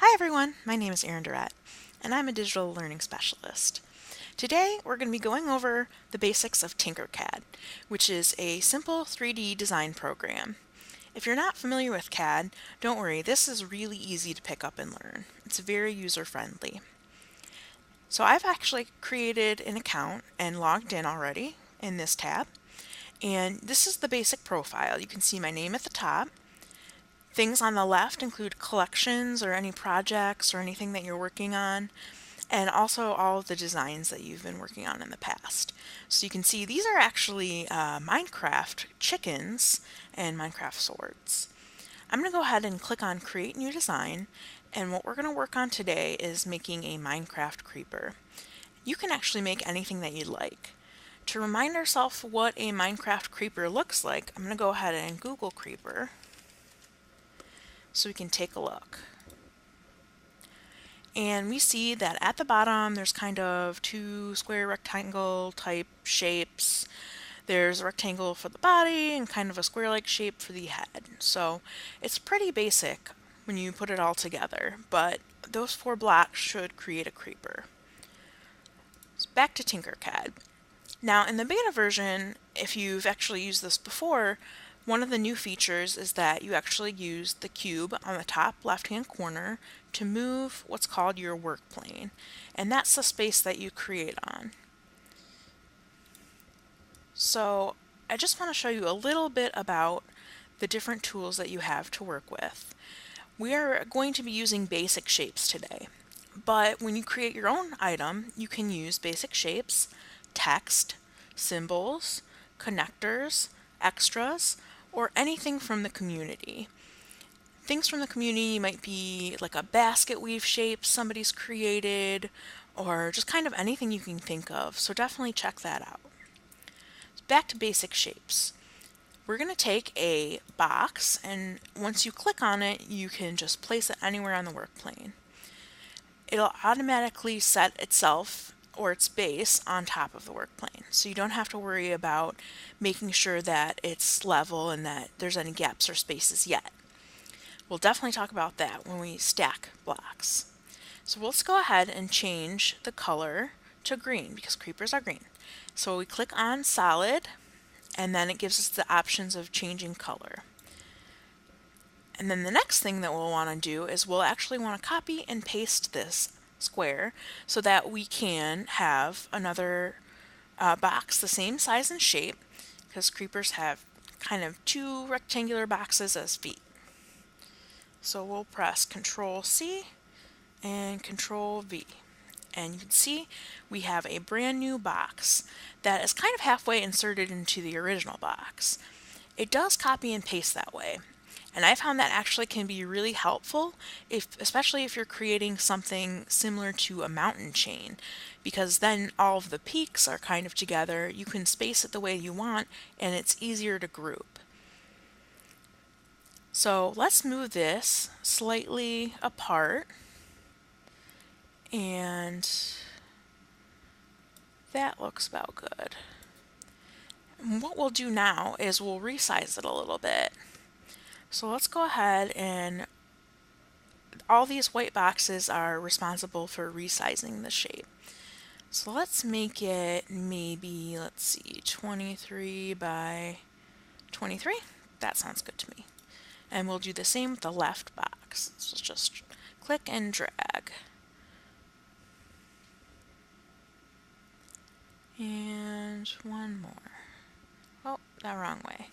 Hi everyone, my name is Erin Durrett, and I'm a digital learning specialist. Today we're going to be going over the basics of Tinkercad, which is a simple 3D design program. If you're not familiar with CAD, don't worry, this is really easy to pick up and learn. It's very user-friendly. So I've actually created an account and logged in already in this tab, and this is the basic profile. You can see my name at the top. Things on the left include collections or any projects or anything that you're working on, and also all of the designs that you've been working on in the past. So you can see these are actually Minecraft chickens and Minecraft swords. I'm going to go ahead and click on Create New Design, and what we're going to work on today is making a Minecraft creeper. You can actually make anything that you'd like. To remind ourselves what a Minecraft creeper looks like, I'm going to go ahead and Google creeper so we can take a look. And we see that at the bottom there's kind of two square rectangle type shapes. There's a rectangle for the body and kind of a square-like shape for the head. So it's pretty basic when you put it all together, but those four blocks should create a creeper. So back to Tinkercad. Now in the beta version, if you've actually used this before, one of the new features is that you actually use the cube on the top left-hand corner to move what's called your work plane, and that's the space that you create on. So I just want to show you a little bit about the different tools that you have to work with. We are going to be using basic shapes today, but when you create your own item, you can use basic shapes, text, symbols, connectors, extras, or anything from the community. Things from the community might be like a basket weave shape somebody's created, or just kind of anything you can think of, so definitely check that out. Back to basic shapes. We're going to take a box, and once you click on it, you can just place it anywhere on the work plane. It'll automatically set itself or its base on top of the work plane, so you don't have to worry about making sure that it's level and that there's any gaps or spaces yet. We'll definitely talk about that when we stack blocks. So let's go ahead and change the color to green because creepers are green. So we click on solid, and then it gives us the options of changing color. And then the next thing that we'll want to do is we'll actually want to copy and paste this square so that we can have another box the same size and shape, because creepers have kind of two rectangular boxes as feet. So we'll press Control C and Control V, and you can see we have a brand new box that is kind of halfway inserted into the original box. It does copy and paste that way, and I found that actually can be really helpful, especially if you're creating something similar to a mountain chain, because then all of the peaks are kind of together. You can space it the way you want, and it's easier to group. So let's move this slightly apart, and that looks about good. And what we'll do now is we'll resize it a little bit. So let's go ahead, and all these white boxes are responsible for resizing the shape. So let's make it maybe, let's see, 23 by 23. That sounds good to me. And we'll do the same with the left box. So just click and drag. And one more. Oh, the wrong way.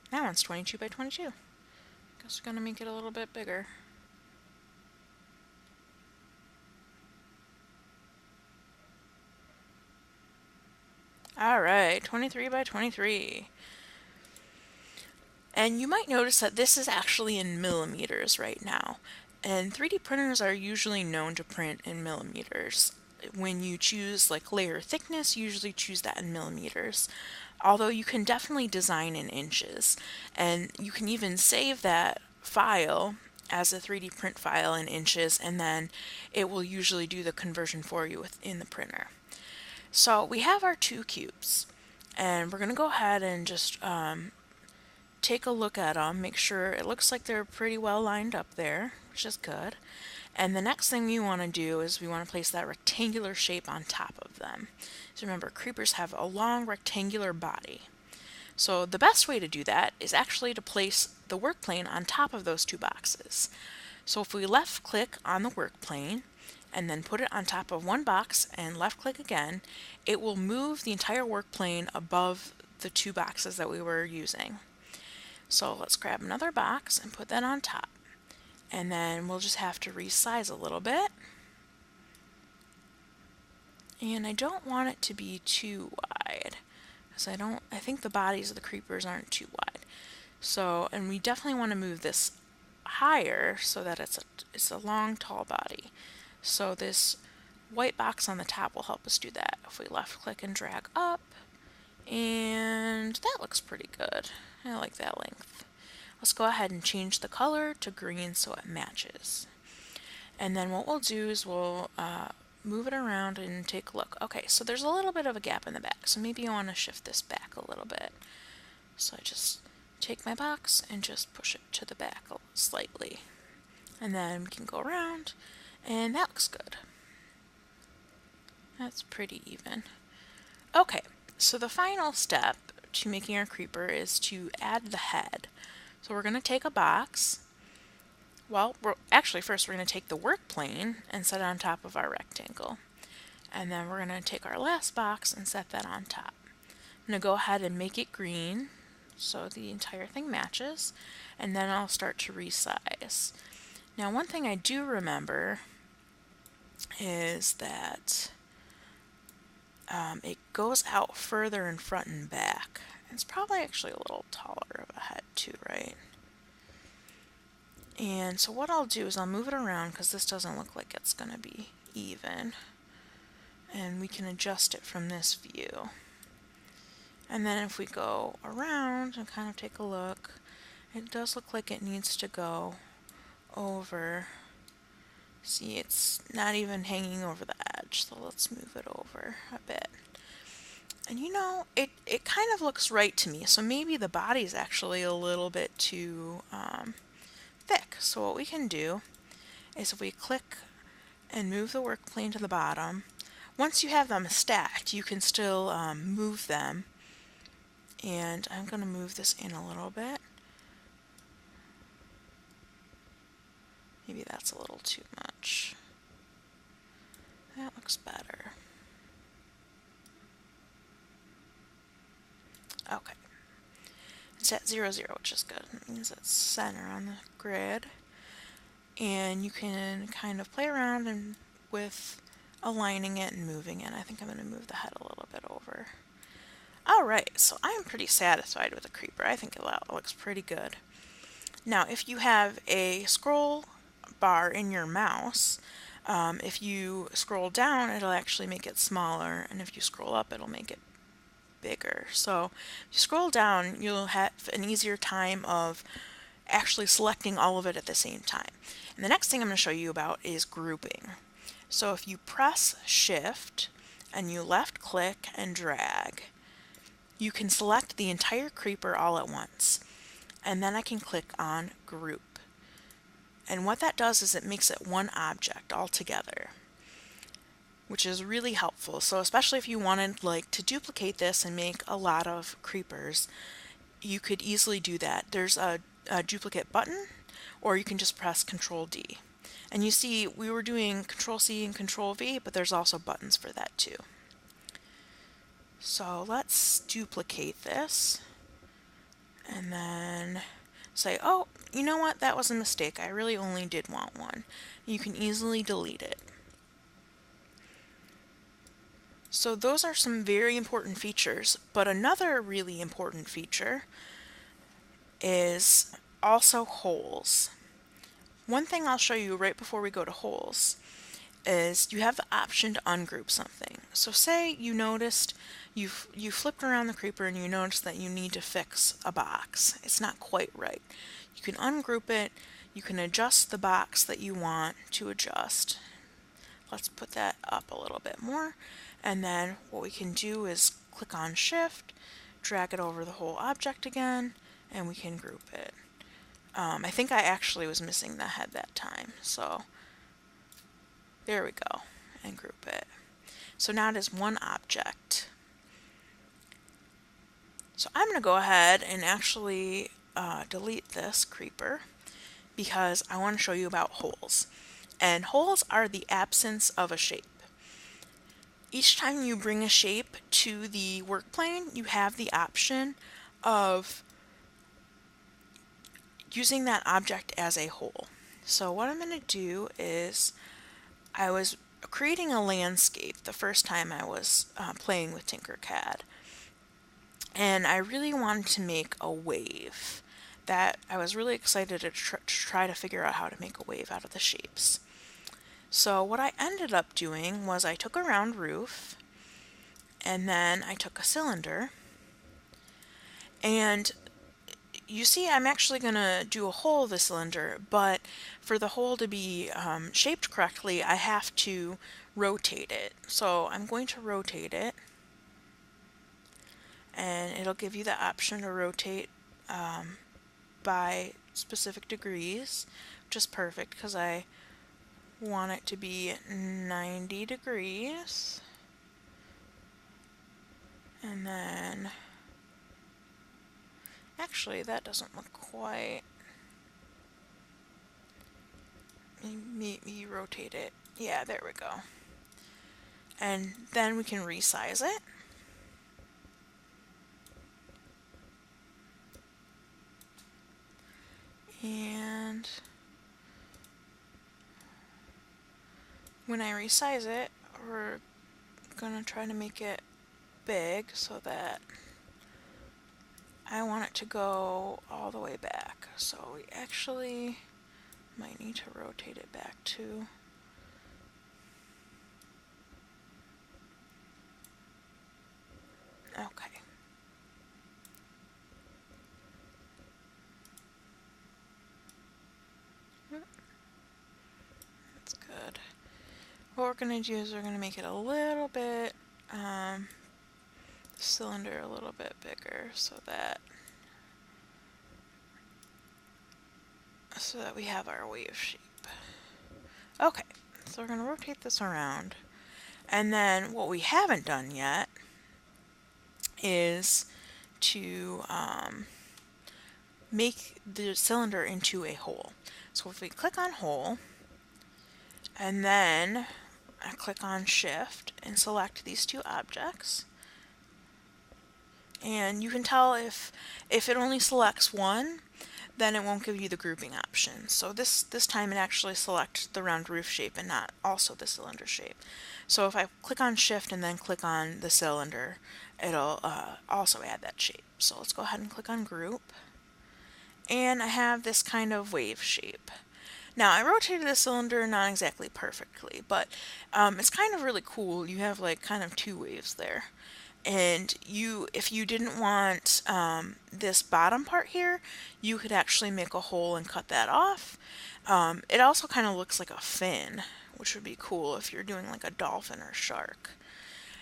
That one's 22 by 22. Guess we're gonna make it a little bit bigger. Alright, 23 by 23. And you might notice that this is actually in millimeters right now. And 3D printers are usually known to print in millimeters. When you choose like layer thickness, you usually choose that in millimeters. Although you can definitely design in inches. And you can even save that file as a 3D print file in inches, and then it will usually do the conversion for you within the printer. So we have our two cubes, And we're going to go ahead and just take a look at them, make sure it looks like they're pretty well lined up there, which is good. And the next thing we want to do is we want to place that rectangular shape on top of them. So remember, creepers have a long rectangular body. So the best way to do that is actually to place the work plane on top of those two boxes. So if we left click on the work plane and then put it on top of one box and left click again, it will move the entire work plane above the two boxes that we were using. So let's grab another box and put that on top. And then we'll just have to resize a little bit. And I don't want it to be too wide, because I think the bodies of the creepers aren't too wide. So, and we definitely want to move this higher so that it's a long, tall body. So this white box on the top will help us do that. If we left click and drag up, and that looks pretty good. I like that length. Let's go ahead and change the color to green so it matches. And then what we'll do is we'll move it around and take a look. Okay, so there's a little bit of a gap in the back, so maybe I want to shift this back a little bit. So I just take my box and just push it to the back slightly. And then we can go around, and that looks good. That's pretty even. Okay, so the final step to making our creeper is to add the head. So we're going to take a box. Well, first we're going to take the work plane and set it on top of our rectangle. And then we're going to take our last box and set that on top. I'm going to go ahead and make it green so the entire thing matches, and then I'll start to resize. Now, one thing I do remember is that it goes out further in front and back. It's probably actually a little taller of a head too, right? And so what I'll do is I'll move it around because this doesn't look like it's going to be even. And we can adjust it from this view. And then if we go around and kind of take a look, it does look like it needs to go over. See, it's not even hanging over the edge, so let's move it over a bit. And you know, it kind of looks right to me, so maybe the body's actually a little bit too thick. So what we can do is if we click and move the work plane to the bottom, once you have them stacked, you can still move them. And I'm going to move this in a little bit. Maybe that's a little too much. That looks better. Okay. It's at 0, 0, which is good. It means it's center on the grid. And you can kind of play around with aligning it and moving it. I think I'm going to move the head a little bit over. Alright, so I'm pretty satisfied with the creeper. I think it looks pretty good. Now, if you have a scroll bar in your mouse, if you scroll down, it'll actually make it smaller, and if you scroll up, it'll make it bigger. So if you scroll down, you'll have an easier time of actually selecting all of it at the same time. And the next thing I'm going to show you about is grouping. So if you press Shift and you left click and drag, you can select the entire creeper all at once. And then I can click on Group. And what that does is it makes it one object altogether, which is really helpful. So especially if you wanted to duplicate this and make a lot of creepers, you could easily do that. There's a duplicate button, or you can just press Control D. And you see we were doing Control C and Control V, but there's also buttons for that too. So let's duplicate this and then say, oh, you know what, that was a mistake. I really only did want one. You can easily delete it. So those are some very important features, but another really important feature is also holes. One thing I'll show you right before we go to holes is you have the option to ungroup something. So say you noticed you flipped around the creeper and you noticed that you need to fix a box. It's not quite right. You can ungroup it. You can adjust the box that you want to adjust. Let's put that up a little bit more. And then what we can do is click on Shift, drag it over the whole object again, and we can group it. I think I actually was missing the head that time, so there we go, and group it. So now it is one object. So I'm going to go ahead and actually delete this creeper because I want to show you about holes. And holes are the absence of a shape. Each time you bring a shape to the work plane, you have the option of using that object as a hole. So what I'm going to do is, I was creating a landscape the first time I was playing with Tinkercad, and I really wanted to make a wave. That I was really excited to try to figure out how to make a wave out of the shapes. So what I ended up doing was I took a round roof, and then I took a cylinder, and you see I'm actually going to do a hole of the cylinder, but for the hole to be shaped correctly, I have to rotate it. So I'm going to rotate it, and it'll give you the option to rotate by specific degrees, which is perfect because I want it to be 90 degrees. And then, actually that doesn't look quite, maybe rotate it, yeah, there we go. And then we can resize it. And when I resize it, we're gonna try to make it big so that I want it to go all the way back. So we actually might need to rotate it back too. Okay. That's good. What we're going to do is we're going to make it a little bit, cylinder a little bit bigger so that we have our wave shape. Okay, so we're going to rotate this around. And then what we haven't done yet is to make the cylinder into a hole. So if we click on hole, and then I click on Shift and select these two objects, and you can tell if it only selects one, then it won't give you the grouping option. So this time it actually selects the round roof shape and not also the cylinder shape. So if I click on Shift and then click on the cylinder, it'll also add that shape. So let's go ahead and click on Group, and I have this kind of wave shape. Now I rotated the cylinder not exactly perfectly, but it's kind of really cool. You have like kind of two waves there. And if you didn't want this bottom part here, you could actually make a hole and cut that off. It also kind of looks like a fin, which would be cool if you're doing like a dolphin or shark.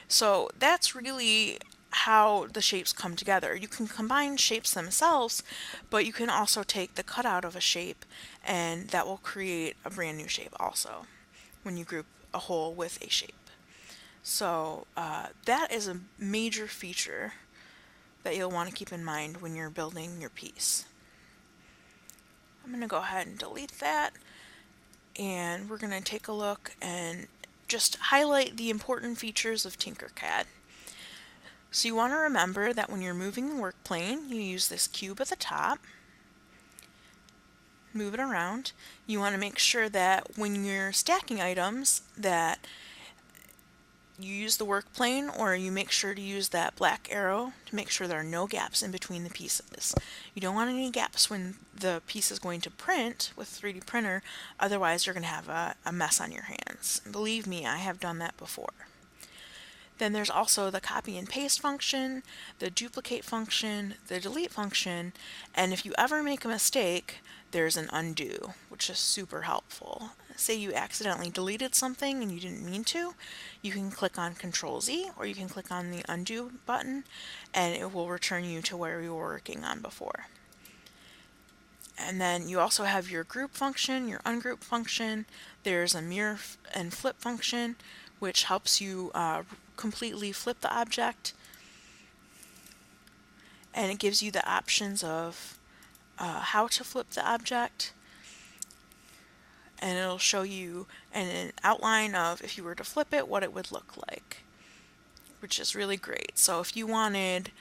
So that's really how the shapes come together. You can combine shapes themselves, but you can also take the cutout of a shape, and that will create a brand new shape also when you group a hole with a shape. So that is a major feature that you'll want to keep in mind when you're building your piece. I'm going to go ahead and delete that, and we're going to take a look and just highlight the important features of Tinkercad. So you want to remember that when you're moving the work plane, you use this cube at the top, move it around. You want to make sure that when you're stacking items that you use the work plane, or you make sure to use that black arrow to make sure there are no gaps in between the pieces. You don't want any gaps when the piece is going to print with 3D printer, otherwise you're going to have a mess on your hands. And believe me, I have done that before. Then there's also the copy and paste function, the duplicate function, the delete function, and if you ever make a mistake, there's an undo, which is super helpful. Say you accidentally deleted something and you didn't mean to, you can click on Control Z or you can click on the undo button and it will return you to where you were working on before. And then you also have your group function, your ungroup function. There's a mirror and flip function, which helps you completely flip the object. And it gives you the options of how to flip the object. And it'll show you an outline of if you were to flip it, what it would look like, which is really great. So if you wanted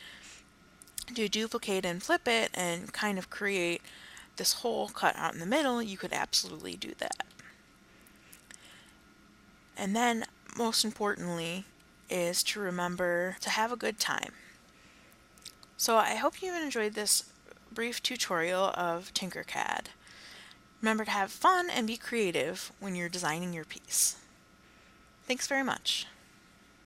to duplicate and flip it and kind of create this hole cut out in the middle, you could absolutely do that. And then, most importantly, is to remember to have a good time. So I hope you enjoyed this brief tutorial of Tinkercad. Remember to have fun and be creative when you're designing your piece. Thanks very much.